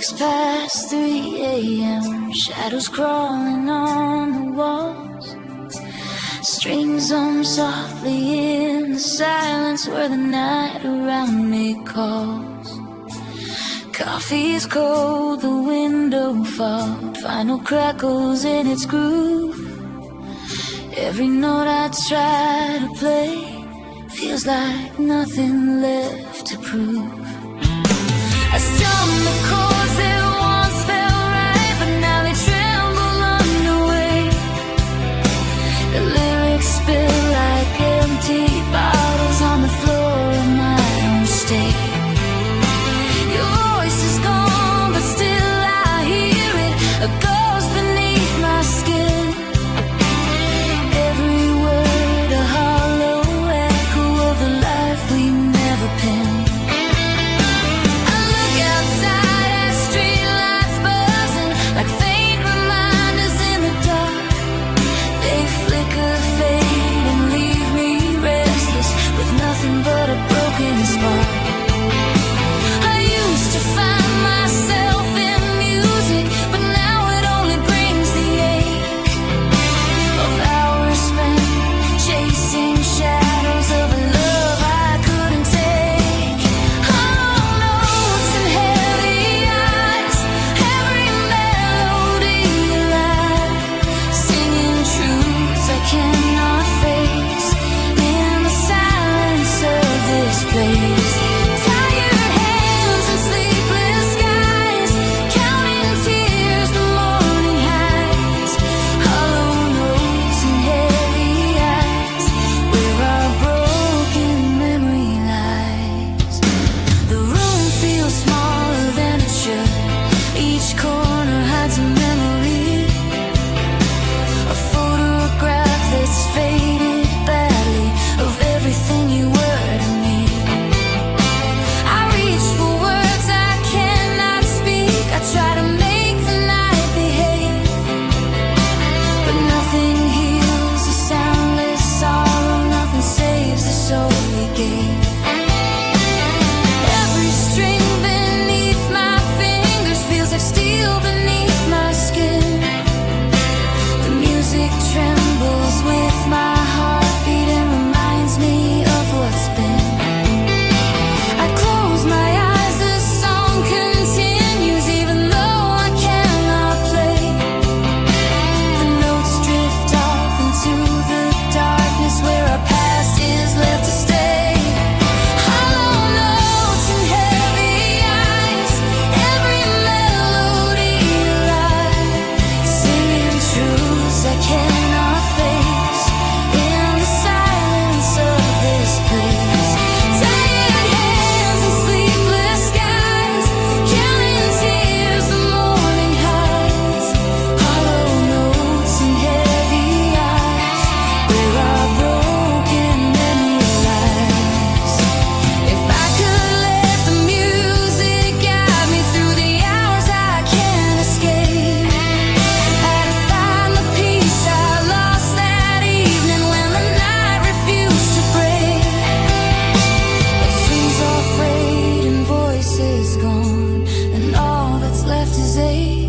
6:03 a.m. Shadows crawling on the walls. Strings hum softly in the silence where the night around me calls. Coffee is cold, the window fogged, final crackles in its groove. Every note I try to play feels like nothing left to prove. I strum the chords that once felt right, but now they tremble under weight. The lyrics spill like empty bottles on the floor of my own state. Your voice is gone, but still I hear it, a ghost beneath my skin. Every word a hollow echo of the life we never penned. But a broken spark. I used to find myself in music, but now it only brings the ache of hours spent chasing shadows of a love I couldn't take. Hollow notes and heavy eyes, every melody alive, singing truths I cannot face in the silence of this place. Tired hands and sleepless skies, counting tears the morning hides. Hollow notes and heavy eyes, where our broken memory lies. The room feels smaller than it should. Each corner hides a memory, a photograph that's faded badly of everything you were to me. I reach for words I cannot speak. I try to make the night behave, but nothing heals the soundless sorrow. Nothing saves the soul we gave. Every string beneath my fingers feels like steel beneath my skin. The music trembles with my heartbeat and reminds me of what's been. I close my eyes, the song continues, even though I cannot play. The notes drift off into the darkness where our past is left to stay. Hollow notes and heavy eyes, every melody alive, singing truths I cannot face in the silence of this place. Tired hands and sleepless skies, counting tears the morning hides. Hollow notes and heavy eyes, where our broken memory lies. If I could let the music guide me through the hours I can't escape, I'd find the peace I lost that evening when the night refused to break. But strings are frayed and voices gone, and all that's left is ache.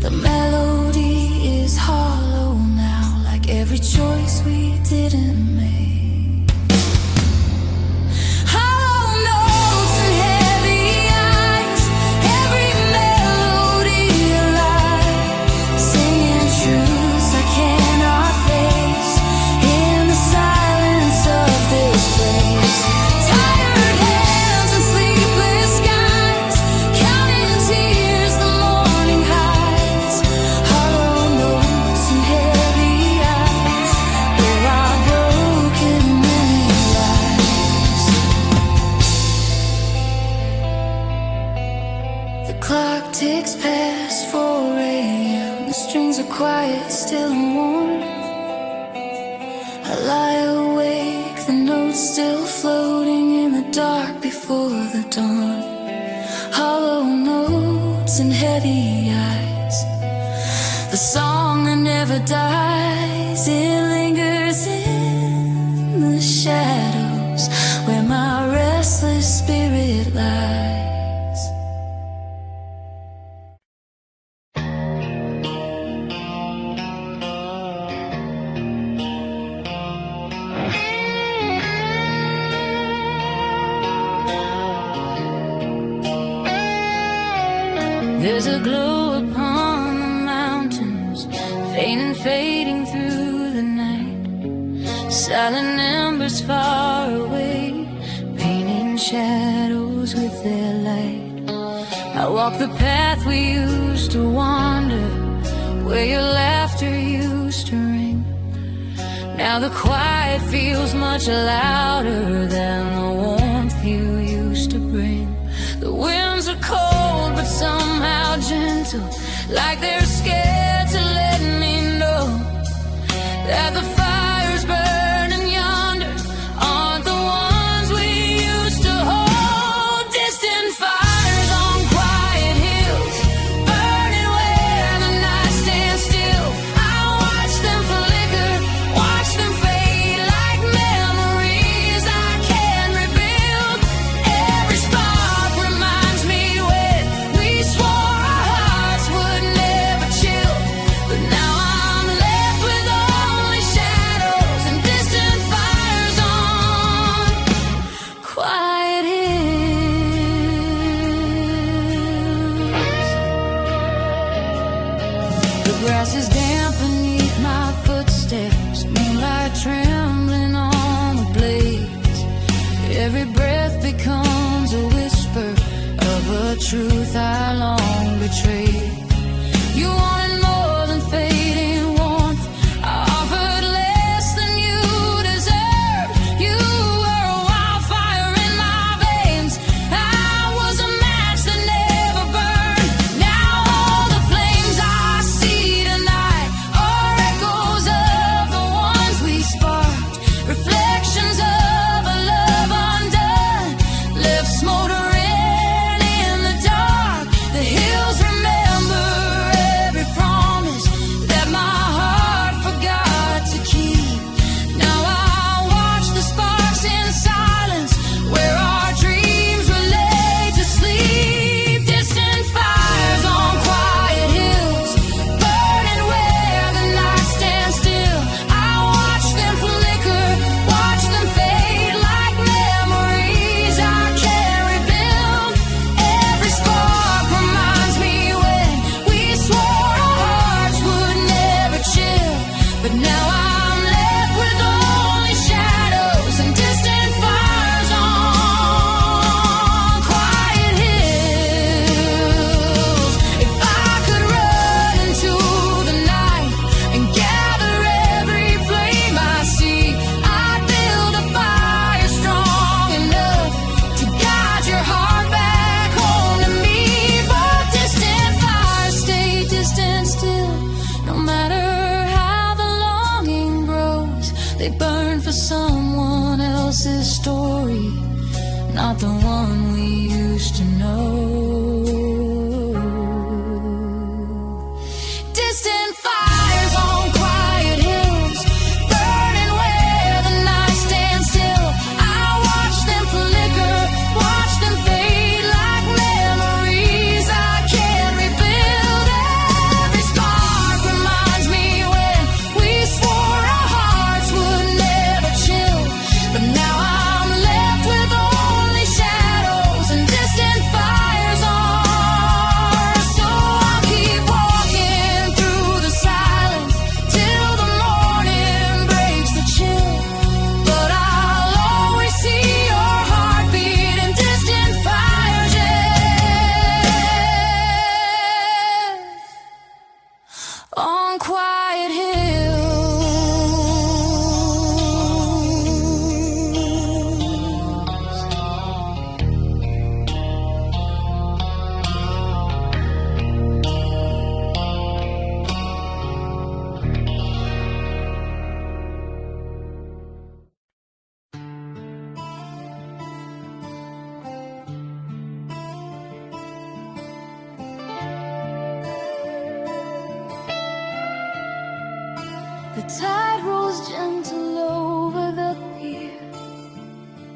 The melody is hollow now, like every choice we didn't make. Hollow notes and heavy eyes, every melody alive, singing truths I cannot face in the silence of this place. Tired hands and sleepless skies, counting tears the morning hides. Hollow notes and heavy eyes, where our broken memory lies. The clock ticks past 4 a.m. The strings are quiet, still and warm. I lie awake, the notes still floating in the dark before the dawn. Hollow notes and heavy eyes, the song that never dies. It lingers in the shadows where my restless spirit lies. There's a glow upon the mountains, faint and fading through the night. Silent embers far away, painting shadows with their light. I walk the path we used to wander, where your laughter used to ring. Now the quiet feels much louder than the warmth you used to bring. The winds are cold but somehow gentle, like they're scared to let me know that the fires burning yonder aren't the ones we used to hold. Distant fires on quiet hills, burning where the night stands still. I watch them flicker, watch them fade like memories I can't rebuild. Every spark reminds me when we swore our hearts would never chill. But now I'm left with only shadows and distant fires on quiet hills. The grass is damp beneath my footsteps, moonlight trembling on the blades. Every breath becomes a whisper of a truth I long betrayed. You wanted more than fading warmth, I offered less than you deserved. You were a wildfire in my veins, I was a match that never burned. Now all the flames I see tonight are echoes of the ones we sparked, reflections of a love undone, left smoldering in the dark. The hills remember every promise that my heart forgot to keep. Now I watch the sparks in silence, where our dreams were laid to sleep. Distant fires on quiet hills, burning where the night stands still. I watch them flicker, watch them fade like memories I can't rebuild. Every spark reminds me when we swore our hearts would never chill. But now I'm left with only shadows and distant fires on quiet hills. If I could run into the night and gather every flame I see, I'd build a fire strong enough to guide your heart back home to me. But distant fires stay distant still, no matter how the longing grows. They burn for someone else's story, not the one we used to know. Distant fires on quiet hills, burning where the night stands still. I watch them flicker, watch them fade like memories I can't rebuild. Every spark reminds me when we swore our hearts would never chill. But now I'm left with only shadows and distant fires on. So I'll keep walking through the silence till the morning breaks the chill. But I'll always see your heartbeat in distant fires, yeah, on quiet hills. The tide rolls gentle over the pier,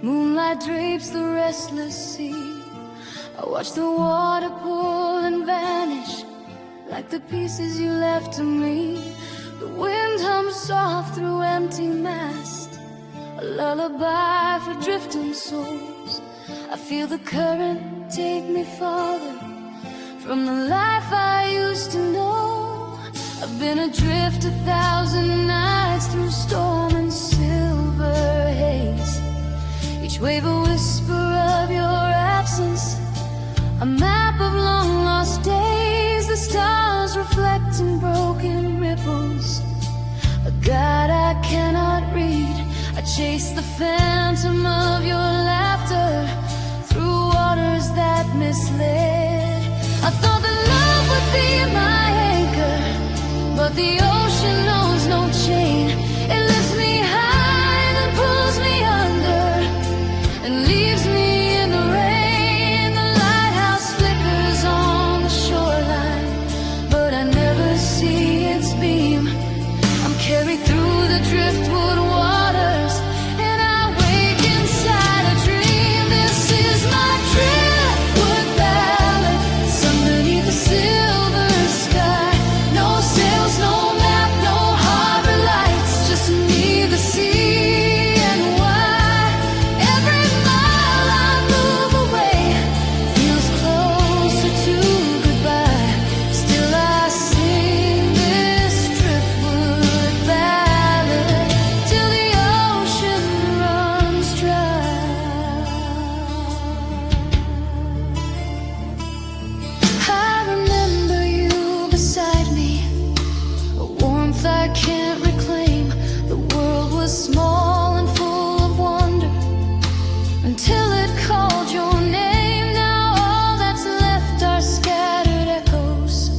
moonlight drapes the restless sea. I watch the water pull and vanish like the pieces you left to me. The wind hums soft through empty mast, a lullaby for drifting souls. I feel the current take me farther, from the life I used to know. I've been adrift 1,000 nights through storm and silver haze. Each wave a whisper of your absence, a map of long lost days. The stars reflect in broken ripples, a God I cannot read. I chase the phantom of your laughter through waters that misled. I thought that love would be my anchor, but the ocean knows no chain. It lifts me high and pulls me under and leaves me in the rain. The lighthouse flickers on the shoreline, but I never see its beam. I'm carried through the driftwood waters, and I wake inside a dream. This is my driftwood ballad, sung beneath the silver sky. No sails, no map, no harbor lights, just me, the sea, and why. Every mile I move away feels closer to goodbye. Still I sing this driftwood ballad till the ocean runs dry. I remember you beside me, a warmth I can't reclaim. The world was small and full of wonder until it called your name. Now all that's left are scattered echoes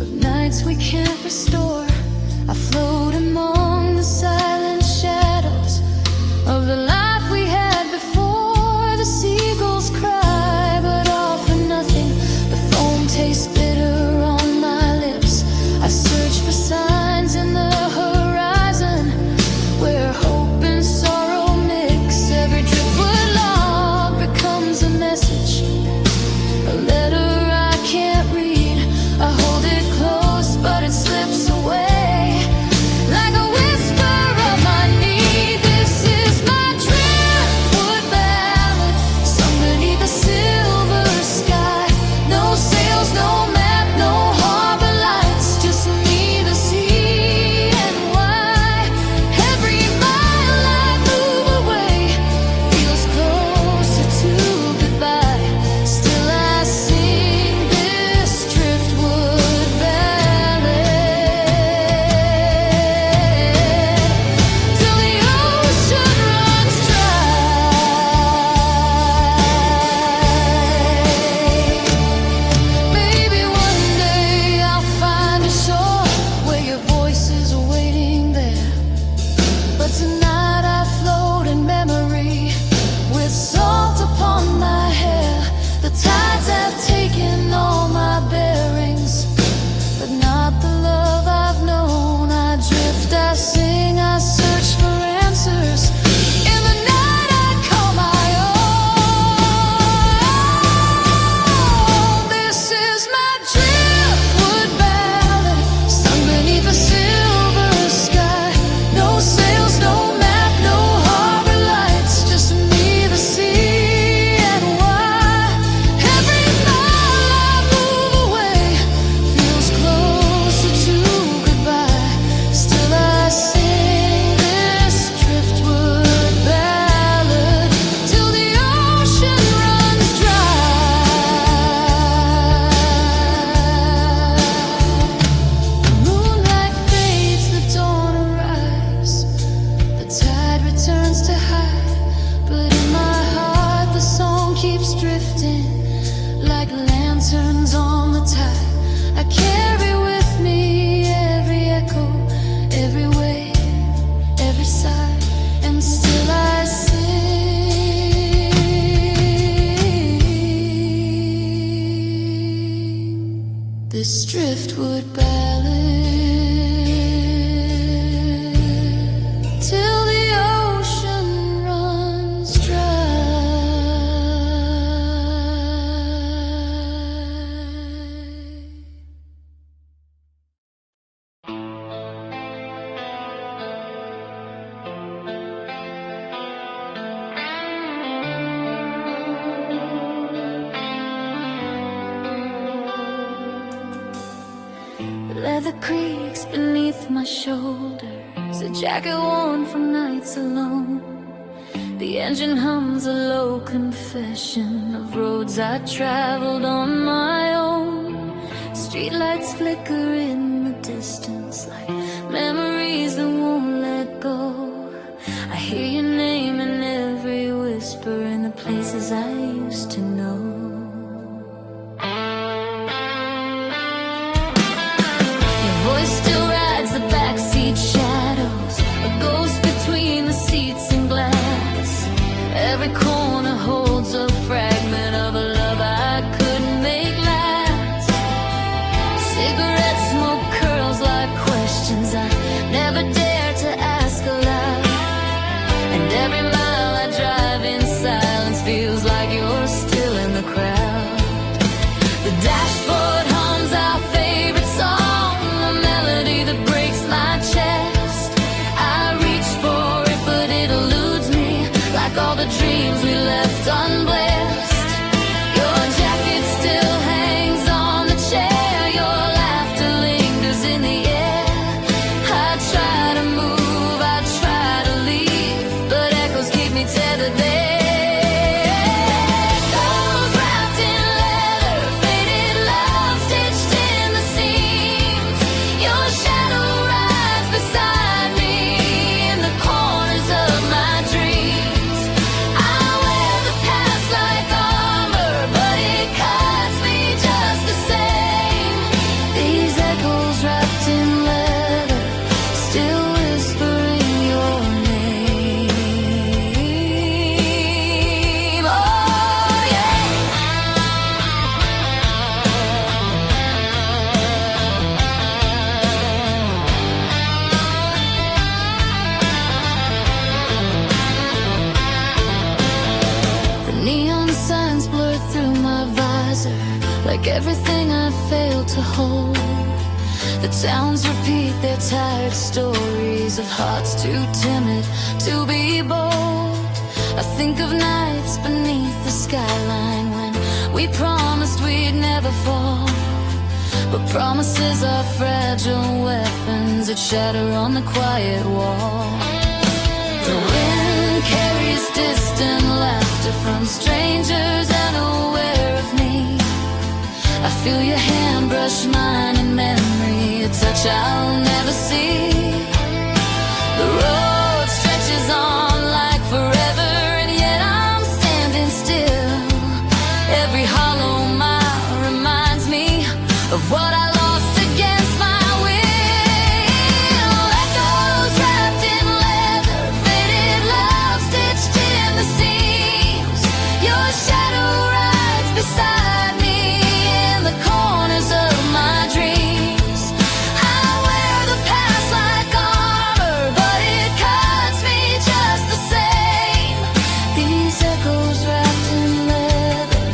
of nights we can't restore. I float among the silent shadows of the life we had before. The seagulls cry, but all for nothing. The foam tastes bitter on my lips. I search for signs in the horizon where hope and sorrow mix. Every driftwood log becomes a message, a letter I can't read. I hold it close, but it slips away like a whisper of my need. This is my driftwood ballad, sung beneath the silver sky. No sails, no map, no harbor lights, just me, the sea, and why. Every mile I move away feels closer to goodbye. Still I sing this driftwood ballad till the ocean runs dry. Maybe one day I'll find a shore where your voice is waiting there. But tonight I float in memory with salt upon my hair. The tides have taken all my bearings, but not the love I've known. I drift, I sing, I search for answers. In the night I call my own. This is my driftwood ballad, sung beneath the silver sky. No sails, no map, no harbor lights, just me, the sea, and why. Every mile I move away feels closer to goodbye. Still I sing this driftwood ballad till the ocean runs dry. The moonlight fades, the dawn arrives, the tide returns to high. But in my heart the song keeps drifting like lanterns on the tide. I carry with me every echo, every wave, every sigh, and still I sing this driftwood ballad till the ocean runs dry. leather creaks beneath my shoulders, a jacket worn from nights alone. The engine hums a low confession of roads I traveled on my own. Streetlights flicker in the distance like memories that won't let go. I hear your name in every whisper in the places I used to know. Your voice still rides the backseat shadows, a ghost between the seats and glass. Every corner holds a fragment of a love I couldn't make last. Cigarette smoke curls like questions I never dared to ask aloud. And every mile I drive in silence feels like you're still in the crowd. The dashboard hums our favorite song, a melody that breaks my chest. I reach for it but it eludes me, like all the dreams we left unblessed. Your jacket still hangs on the chair, your laughter lingers in the air. I try to move, I try to leave, but echoes keep me tethered there. Echoes wrapped in leather, faded love stitched in the seams. Your shadow rides beside me in the corners of my dreams. I wear the past like armor, but it cuts me just the same. These echoes wrapped in leather, still whispering your name. Oh yeah. The neon signs blur through my visor, like everything I failed to hold. The towns repeat their tired stories of hearts too timid to be bold. I think of nights beneath the skyline when we promised we'd never fall. But promises are fragile weapons that shatter on the quiet wall. The wind carries distant laughter from strangers unaware of me. I feel your hand brush mine in memory, a touch I'll never see. The road stretches on like forever, and yet I'm standing still. Every hollow mile reminds me of what I lost against my will. Echoes wrapped in leather, faded love stitched in the seams. Your shadow rides beside me in the corners of my dreams. I wear the past like armor, but it cuts me just the same. These echoes wrapped in leather,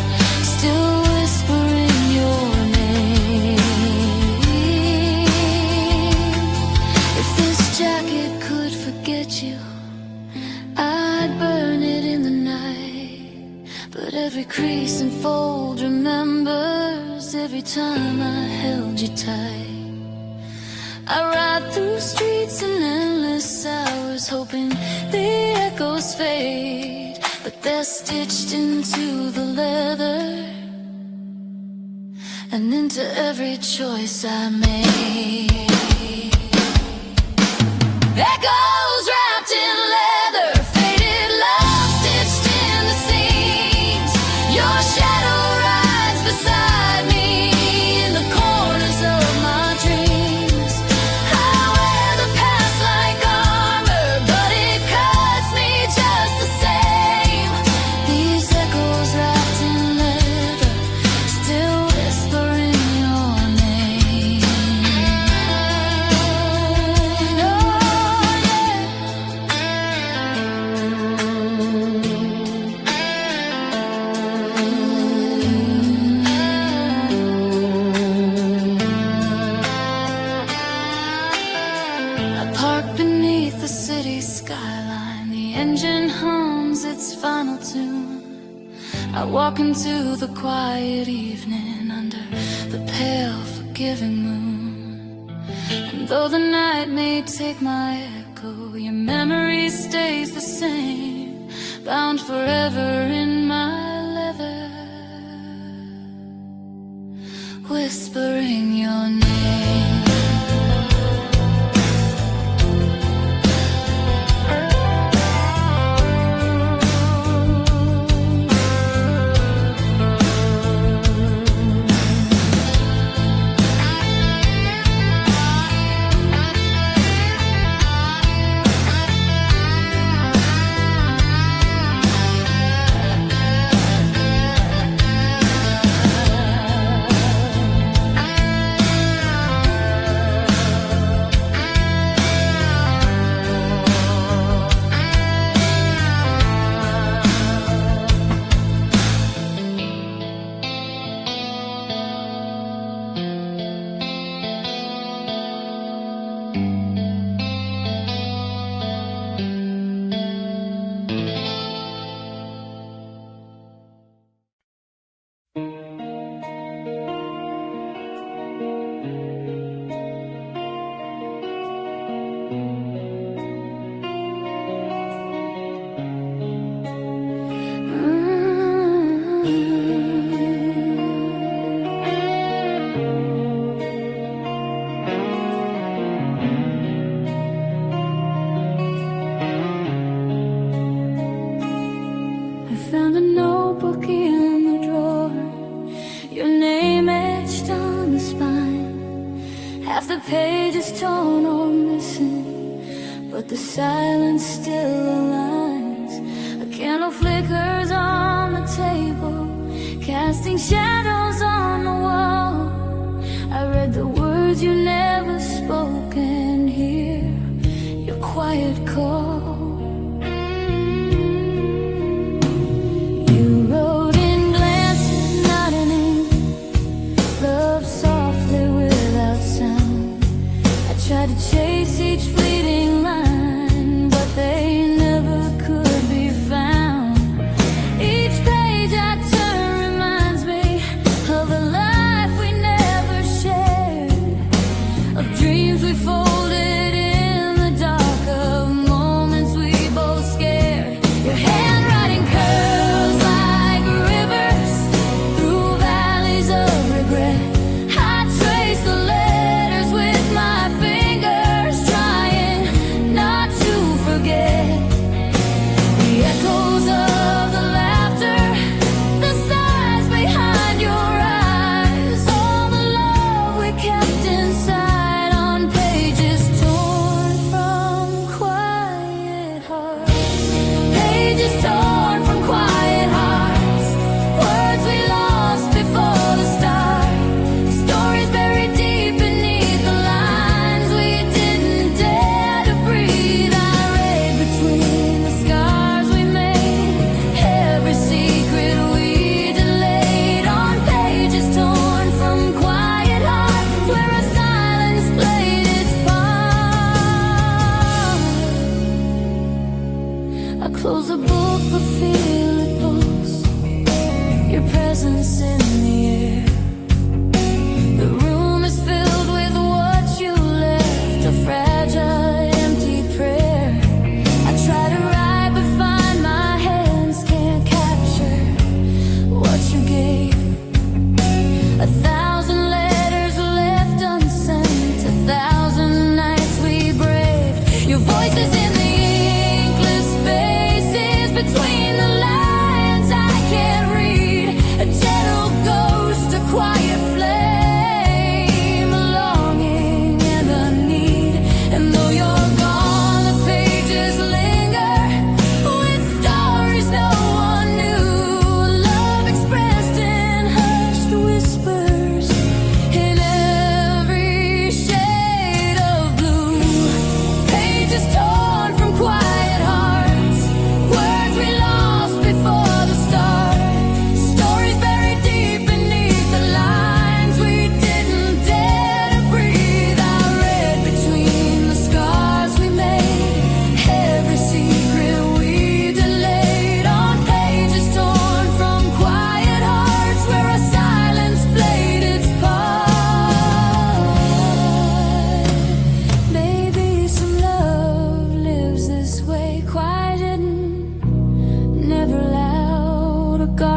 still whispering your name. If this jacket could forget you, I'd burn it in the night. But every crease and fold remembers every time I held you tight. I ride through streets in endless hours, hoping the echoes fade, but they're stitched into the leather and into every choice I made. Echoes wrapped in leather, faded love stitched in the seams. Your shadow rides beside me in the corners of my dreams. I wear the past like armor, but it cuts me just the same. These echoes wrapped in leather, still whispering your name. I walk into the quiet evening under the pale, forgiving moon. And though the night may take my echo, your memory stays the same, bound forever in my leather, whispering your name. The silence still aligns. A candle flickers on the table, casting shadows on the wall. I read the words you never spoke and hear your quiet call. You wrote in glances, not an ink, love softly without sound. I tried to chase each fleeting line, they never could be found. Each page I turn reminds me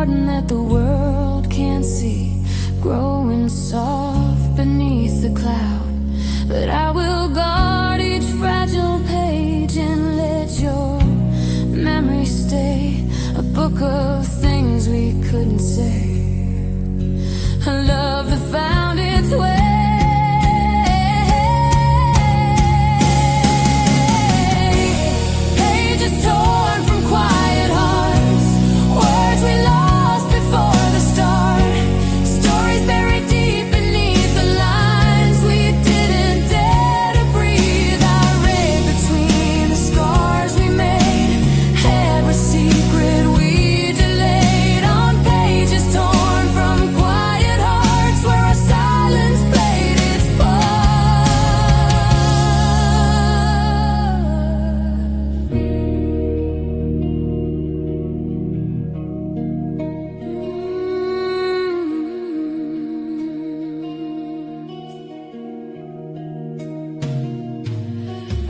garden that the world can't see, growing soft beneath the cloud. But I will guard each fragile page and let your memory stay, a book of things we couldn't say, a love that found its way. Pages torn from quiet hearts, words we lost before the start, stories buried deep beneath the lines we didn't dare to breathe. I read between the scars we made, every secret we delayed, on pages torn from quiet hearts where our silence played its part.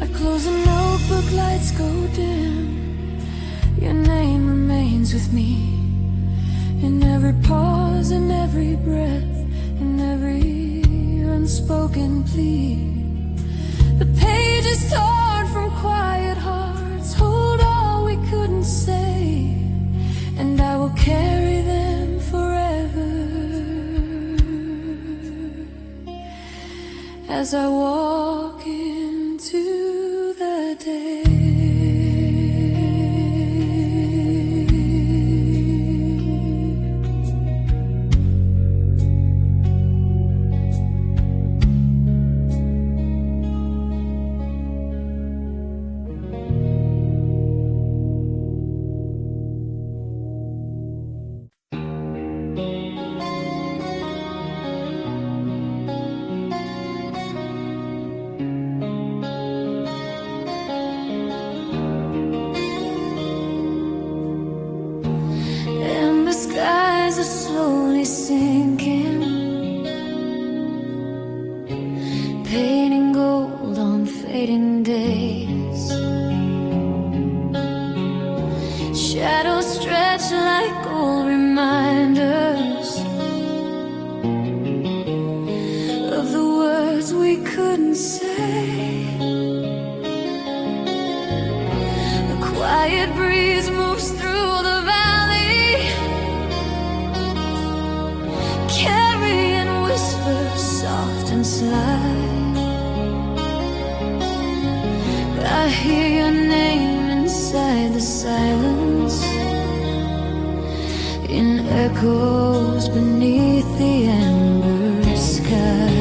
I close a notebook, lights go dim, your name remains with me, in every pause, in every breath, in every unspoken plea. The pages torn from quiet hearts hold all we couldn't say, and I will carry them forever as I walk into the day. And the skies are slowly sinking, painting gold on fading days. Shadows stretch like old reminders of the words we couldn't say. A quiet breeze moves through the valley, carrying whispers soft and sly. I hear your name inside the silence, in echoes beneath the amber sky.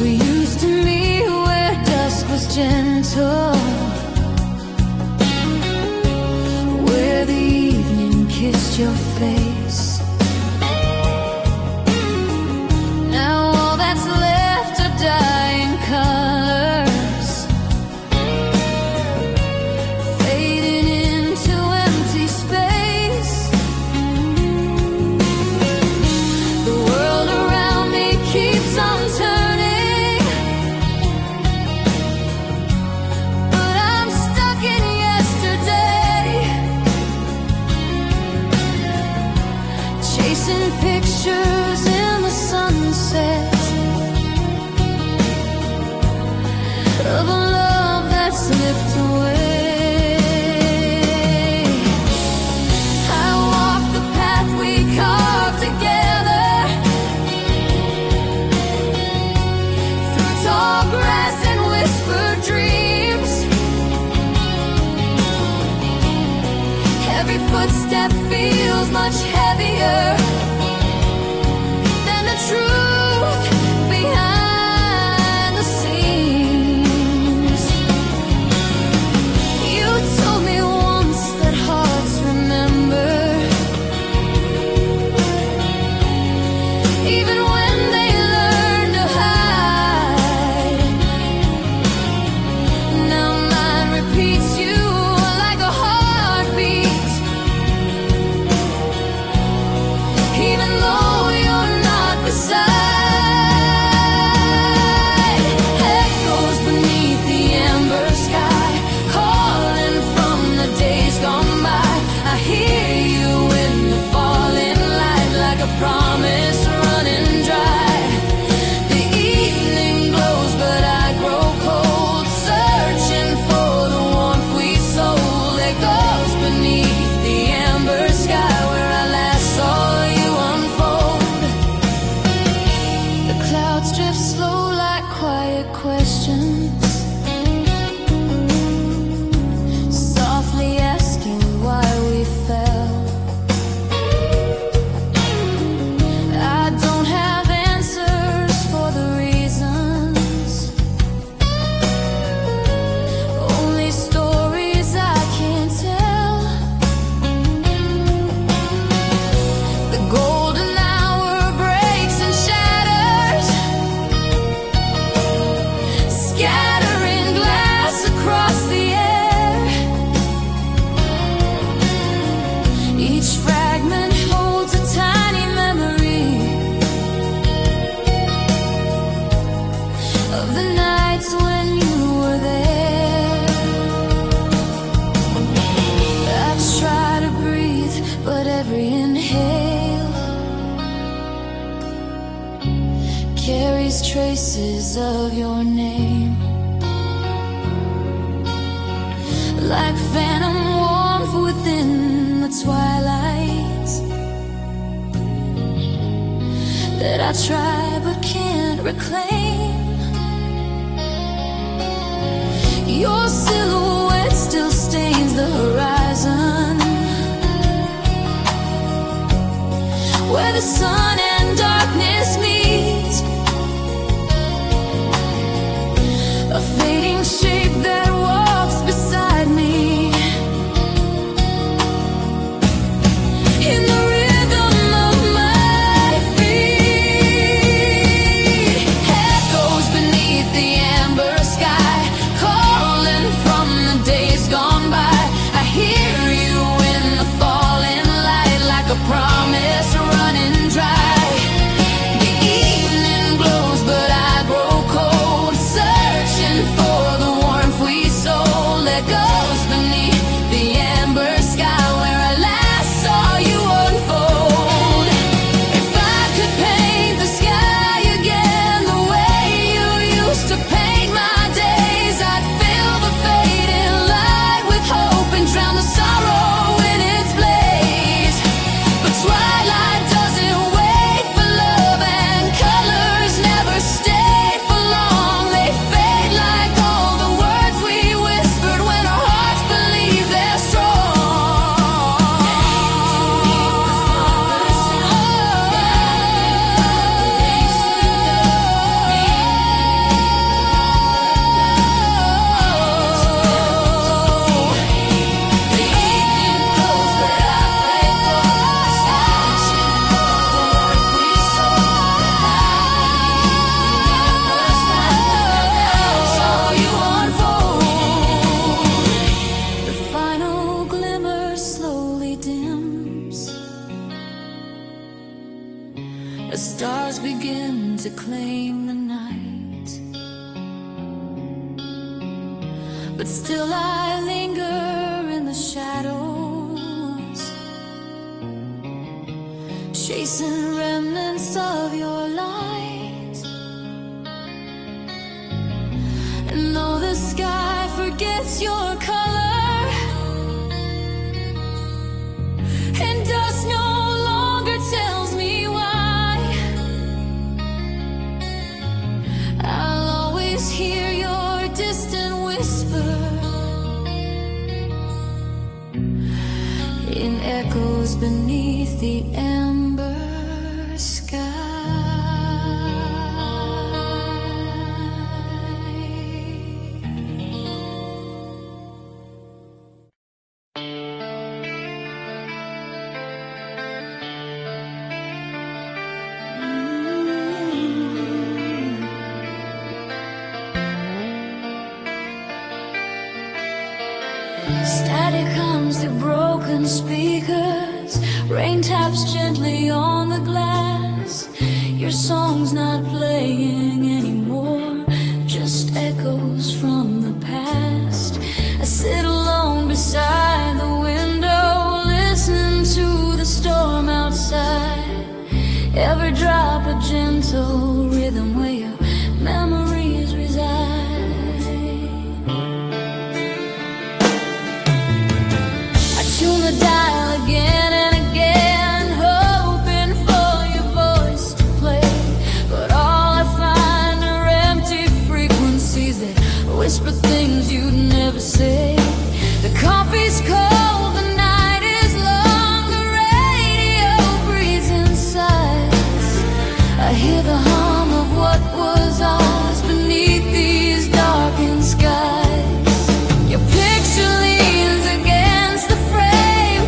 We used to meet where dusk was gentle, where the evening kissed your face. Now all that's left are dying colors, fading into empty space. The world around me keeps on turning, but I'm stuck in yesterday, chasing pictures in the sunset of a love that slipped away. I walk the path we carved together, through tall grass and whispered dreams. Every footstep feels much heavier than the truth behind the scenes. You told me once that hearts remember, even when they learn to hide. Now mine repeats you like a heartbeat, even traces of your name, like phantom warmth within the twilight that I try but can't reclaim. Your silhouette still stains the horizon, where the sun and darkness meet, a fading shape that walks beside me. In the rhythm of my feet, echoes beneath the amber sky, calling from the days gone by. I hear you in the falling light, like a promise running dry. The evening glows, but I grow cold, searching for the warmth we sold. Echoes beneath the amber sky, where I last saw you unfold. If I could paint the sky again the way you used to paint my days, I'd fill the fading light with hope and drown the sorrow in its blaze. But twilight doesn't wait for love, and colors never stay for long. They fade like all the words we whispered when our hearts believe they're The final glimmer slowly dims as stars begin to claim the night, but still I linger in the shadows, chasing remnants of your light. And though the sky forgets your color, and dust no longer tells me why, I'll always hear your distant whisper in echoes beneath the amber sky. Static hums through broken speakers, rain taps gently on the glass. Your song's not playing anymore, just echoes from the past. I sit alone beside the window, listening to the storm outside. Every drop a gentle rhythm where your memories reside. Tune the dial again and again, hoping for your voice to play. But all I find are empty frequencies that whisper things you'd never say. The coffee's cold, the night is long, the radio breathes inside us. I hear the hum of what was ours beneath these darkened skies. Your picture leans against the frame,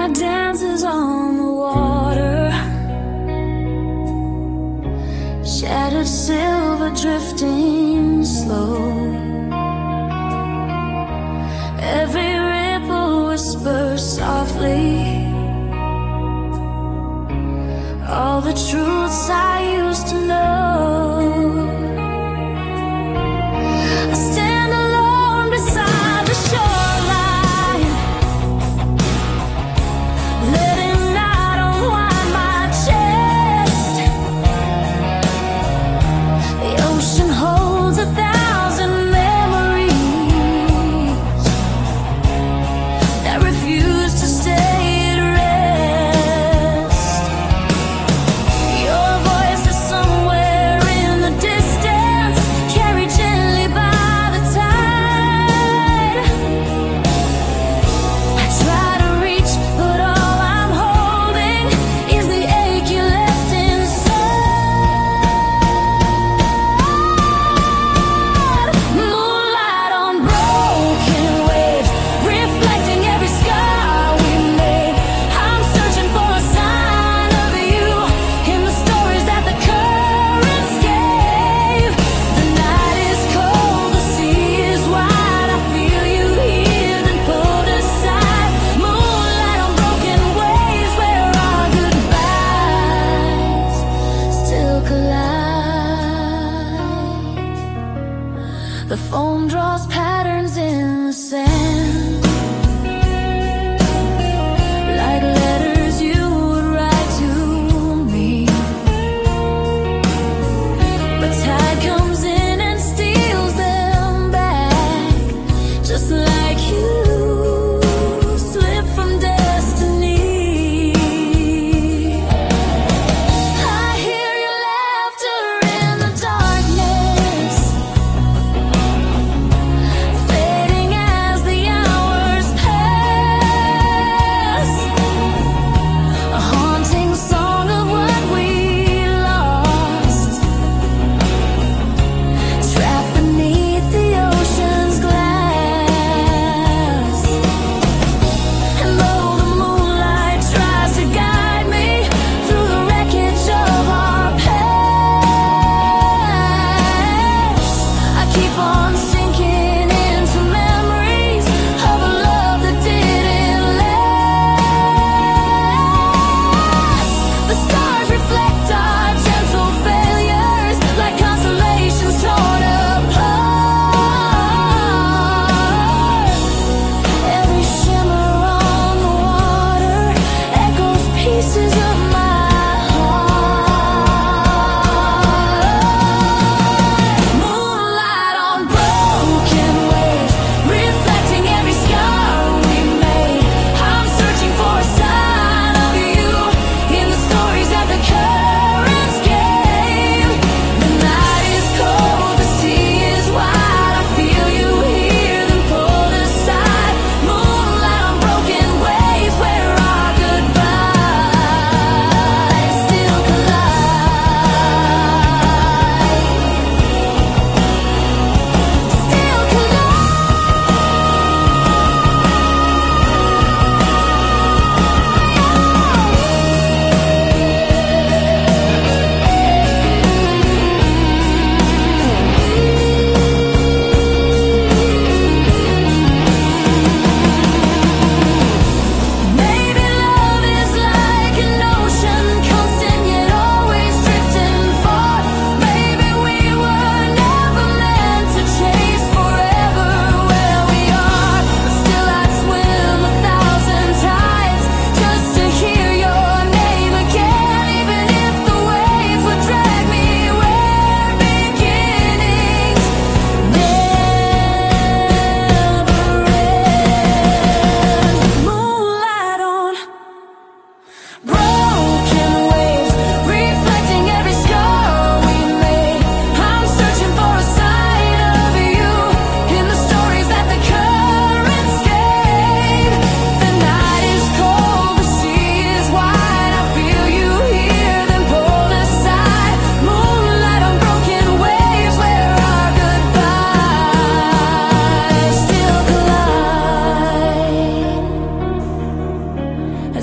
Moonlight dances on the water, shattered silver drifting slow. Every ripple whispers softly all the truths I used to know. I stand alone beside the shoreline, letting night unwind my chest. The ocean holds 1,000 memories that refuse to stay at rest. Your voice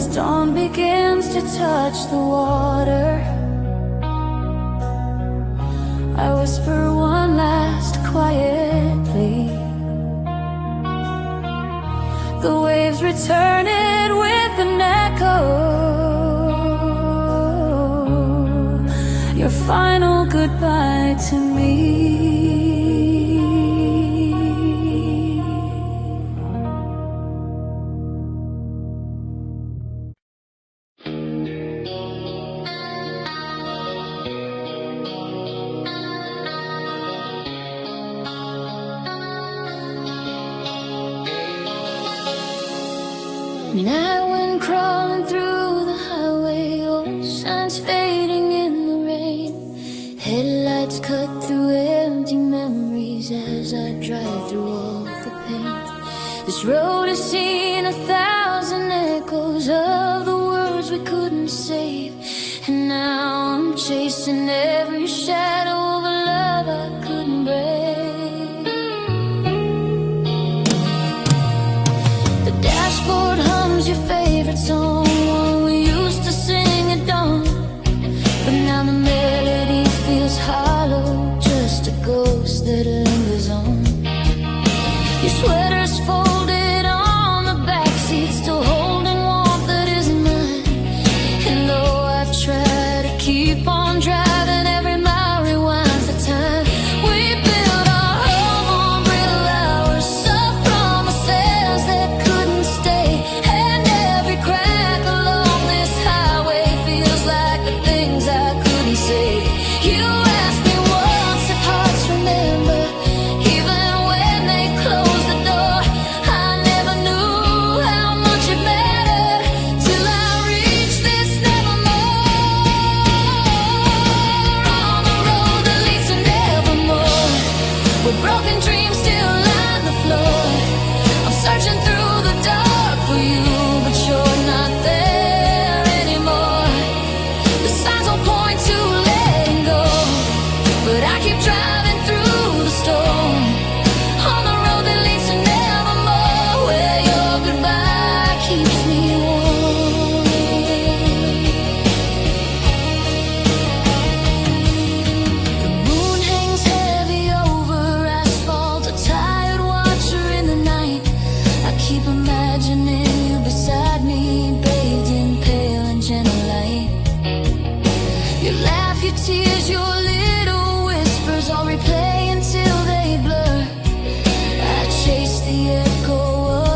as dawn begins to touch the water, I whisper one last quiet plea. The waves return it with an echo, your final goodbye to me. Night wind crawling through the highway, old signs fading in the rain. Headlights cut through empty memories as I drive through all the pain. This road has seen 1,000 echoes of the words we couldn't save, and now I'm chasing every shadow of a love I couldn't break. The dashboard hums your favorite song, one we used to sing at dawn, but now the melody feels hollow, just a ghost that lingers on. Your sweater's folded on the backseat, still holding warmth that isn't mine. And though I try to keep on driving, every mile rewinds the time. We built our home on brittle hours, soft promises that couldn't stay, and every crack along this highway feels like the things I couldn't say. You asked me once if hearts remember, even when they close the door. I never knew how much it mattered till I reached this nevermore. On the road that leads to nevermore, where broken dreams still line the floor. I'm searching through the dark for you, but you're not there anymore. The signs all point to letting go, but I keep driving through the storm. On the road that leads to nevermore, where your goodbye keeps me warm. The moon hangs heavy over asphalt, a tired watcher in the night. I keep imagining you beside me, bathed in pale and gentle light. Your laugh, your tears, your little whispers all replay until they blur. I chase the echo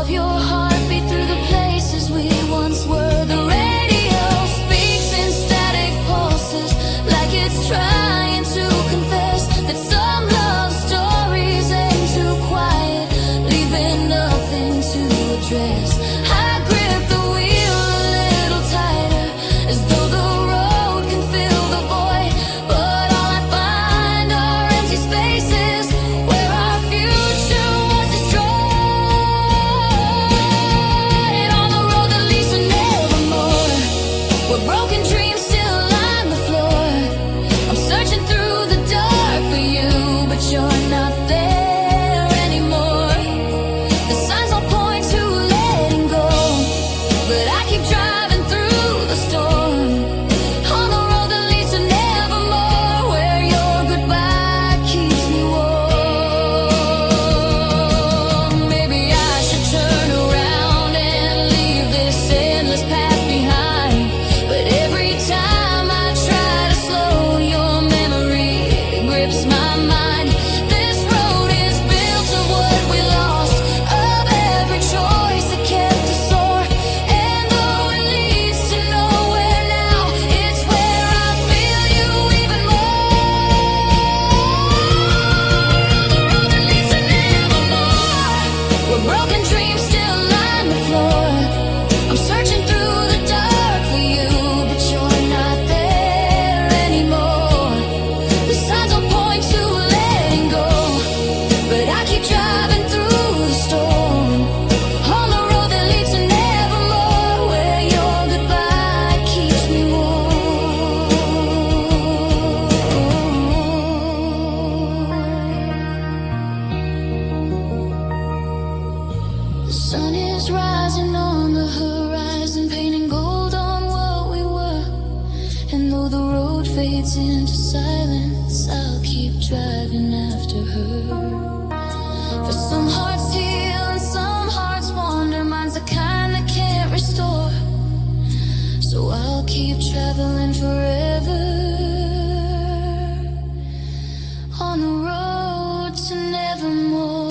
of your heartbeat through the places we once were. The radio speaks in static pulses, like it's trying to confess that some love stories end too quiet, leaving nothing to address. I grip the wheel a little tighter, as though the road can fill the void, but all I find are empty spaces where our future was destroyed. On the road that leads to nevermore, where broken dreams still line the floor. I'm searching through the dark for you, but you're not there anymore. The signs all point to letting go, but I keep driving through the storm. On the road that leads to nevermore, where your goodbye keeps me warm. Maybe I should turn around and leave this endless path behind, but every time I try to slow, your memory grips my mind. This road is built of what we lost, of every choice that kept us sore, and though it traveling forever on the road to nevermore.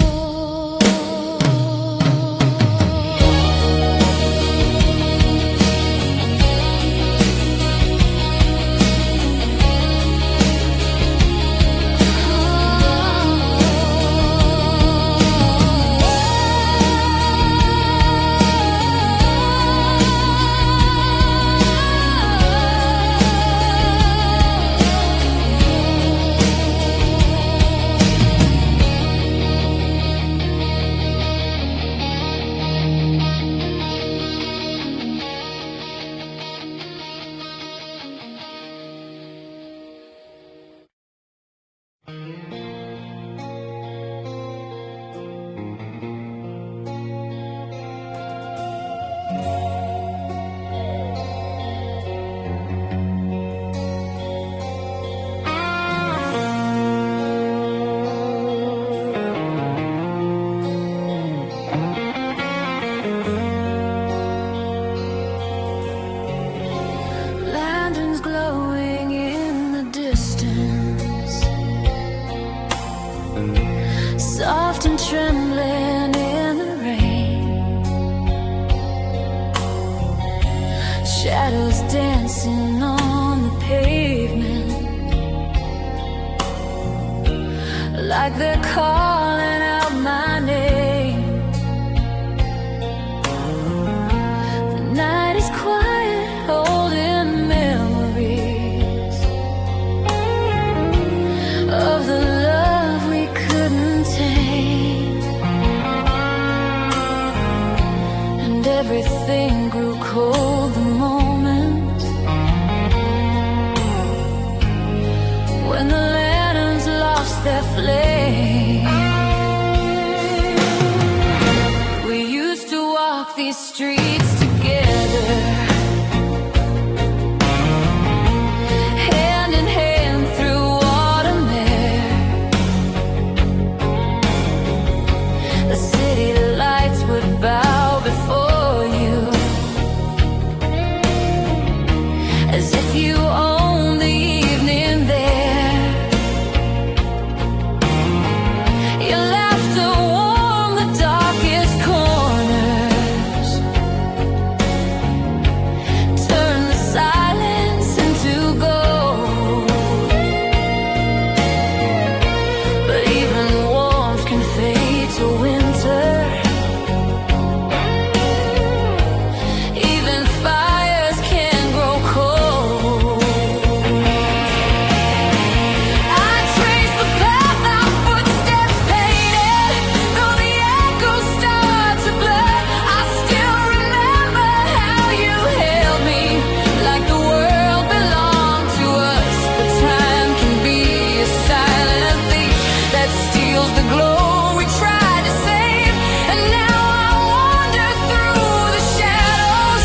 Lanterns glowing in the distance, soft and trembling in the rain, shadows dancing on the pavement, like they're calling out my name. The night is quiet, holding memories of the love we couldn't tame, and everything grew cold the moment when the lanterns lost their flame. We used to walk these streets together, hand in hand through autumn air. The city lights would bow before you, as if you owned the evening there. Your laughter warmed the darkest corners, turned the silence into gold. But even warmth can fade to winter, even fires can grow cold. I trace the path our footsteps painted, though the echoes start to blur. I still remember how you held me, like the world belonged to us. But time can be a silent thief that steals the glow we tried to save. And now I wander through the shadows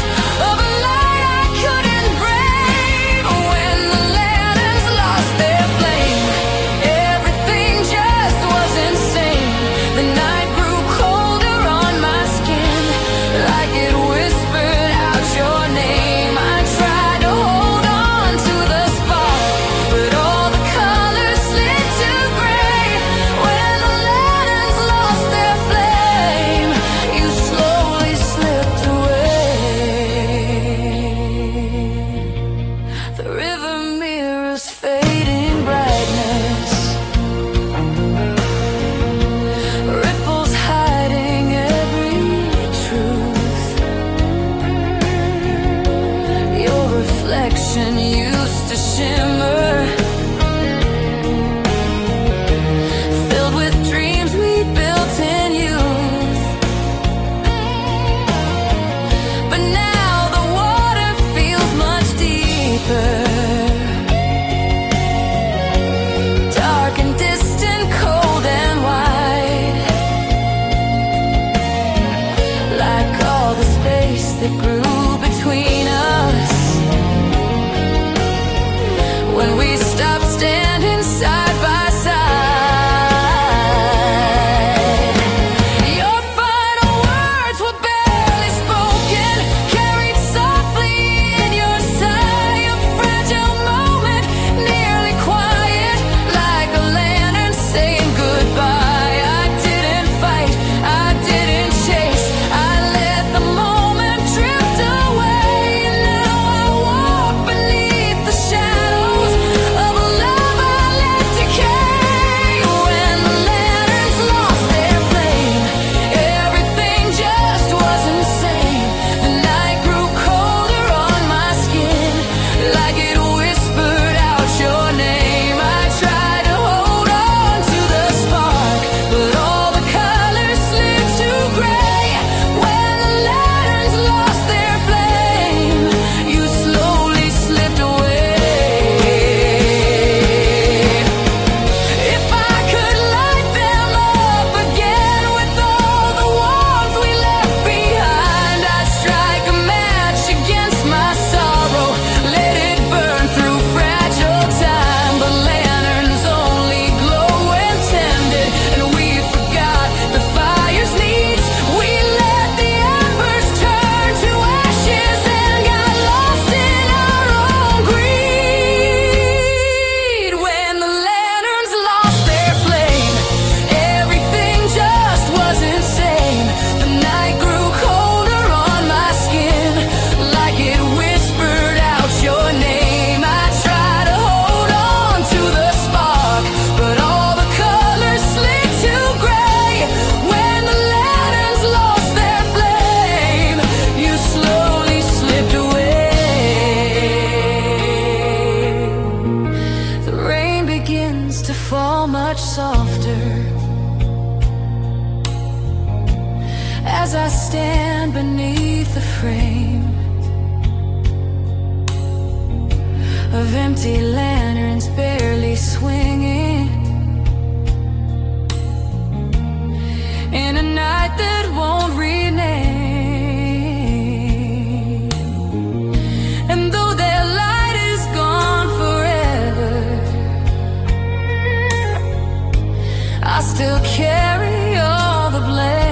of a light I couldn't brave. When the lanterns lost their flame, everything just was insane. The night grew colder on my skin, like it whispered out your name. I tried to hold on to the spark, but all the colors slid to gray. When the lanterns lost their flame, you slowly slipped away. The river mirrors fading brightness, ripples hiding every truth. Your reflection used to shimmer, filled with dreams we built in youth. But now the water feels much deeper, dark and distant, cold and wide, like all the space that grew between us when we stopped standing side by side. Your final words were barely spoken, carried softly in your sigh. frame of empty lanterns barely swinging in a night that won't rename. And though their light is gone forever, I still carry all the blame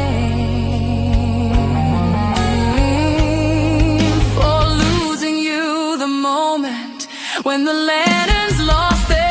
for losing you the moment when the lanterns lost their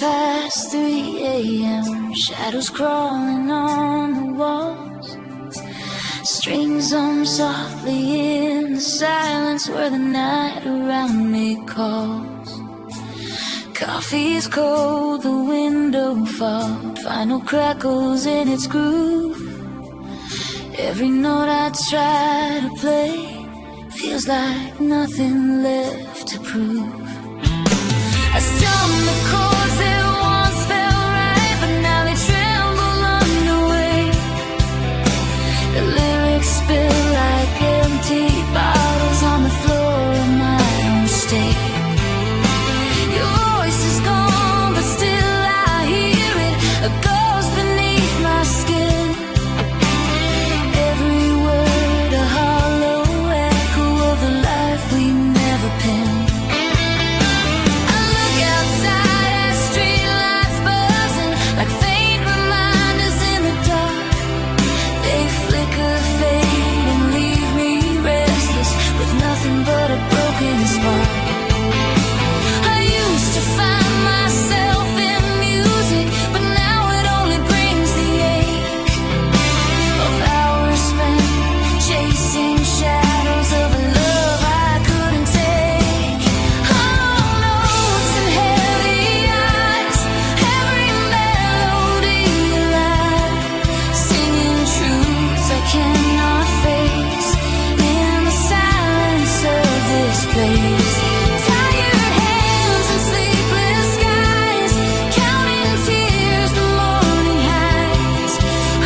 past 3 a.m. Shadows crawling on the walls. Strings hum softly in the silence where the night around me calls. Coffee is cold, the window fogged, final crackles in its groove. Every note I try to play feels like nothing left to prove. I strum the chords that once felt right, but now they tremble under weight. The lyrics spill like empty bottles on the floor of my own state. Your voice is gone, but still I hear it, a ghost beneath my skin. Every word a hollow echo of the life we never penned. But a broken spark. I used to find myself in music, but now it only brings the ache of hours spent chasing shadows of a love I couldn't take. Hollow notes and heavy eyes, every melody alive, singing truths I cannot face in the silence of this place. Tired hands and sleepless skies, counting tears the morning hides.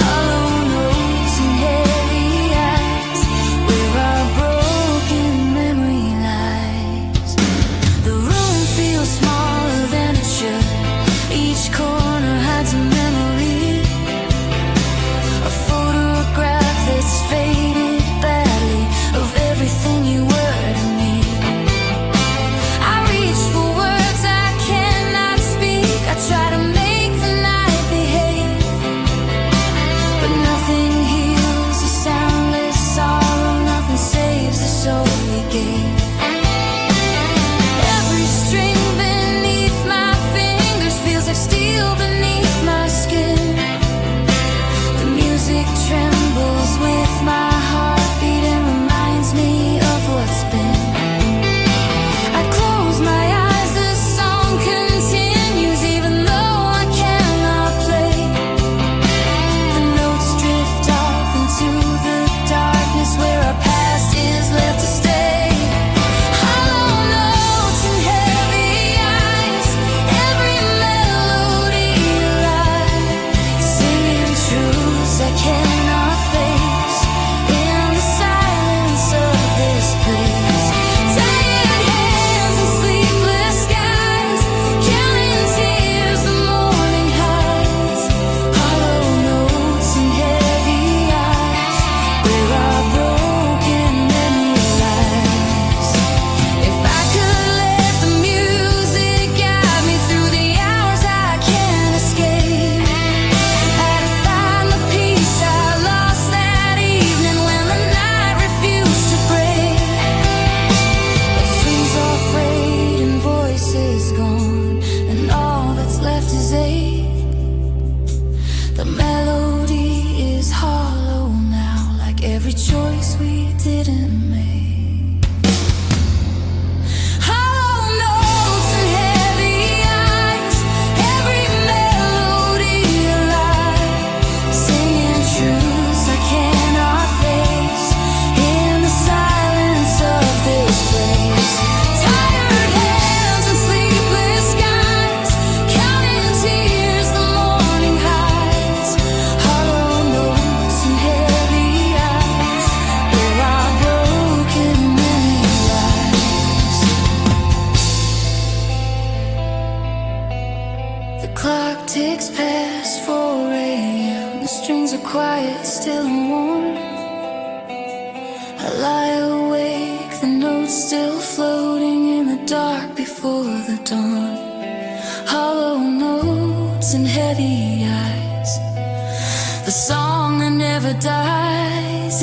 Hollow notes and heavy eyes, where our broken memory lies. The room feels smaller than it should. Each corner hides a memory, a photograph that's faded badly of everything you were to me. I reach for words I cannot speak. I try to make the night behave, but nothing heals the soundless sorrow. Nothing saves the soul we gave. Every string beneath my fingers feels like steel beneath my skin. The music trembles with my heartbeat and reminds me of what's been. I close my eyes, the song continues, even though I cannot play. The notes drift off into the darkness where our past is left to stay. Hollow notes and heavy eyes, every melody clock ticks past 4 a.m. The strings are quiet, still and warm. I lie awake, the notes still floating in the dark before the dawn. Hollow notes and heavy eyes, the song that never dies.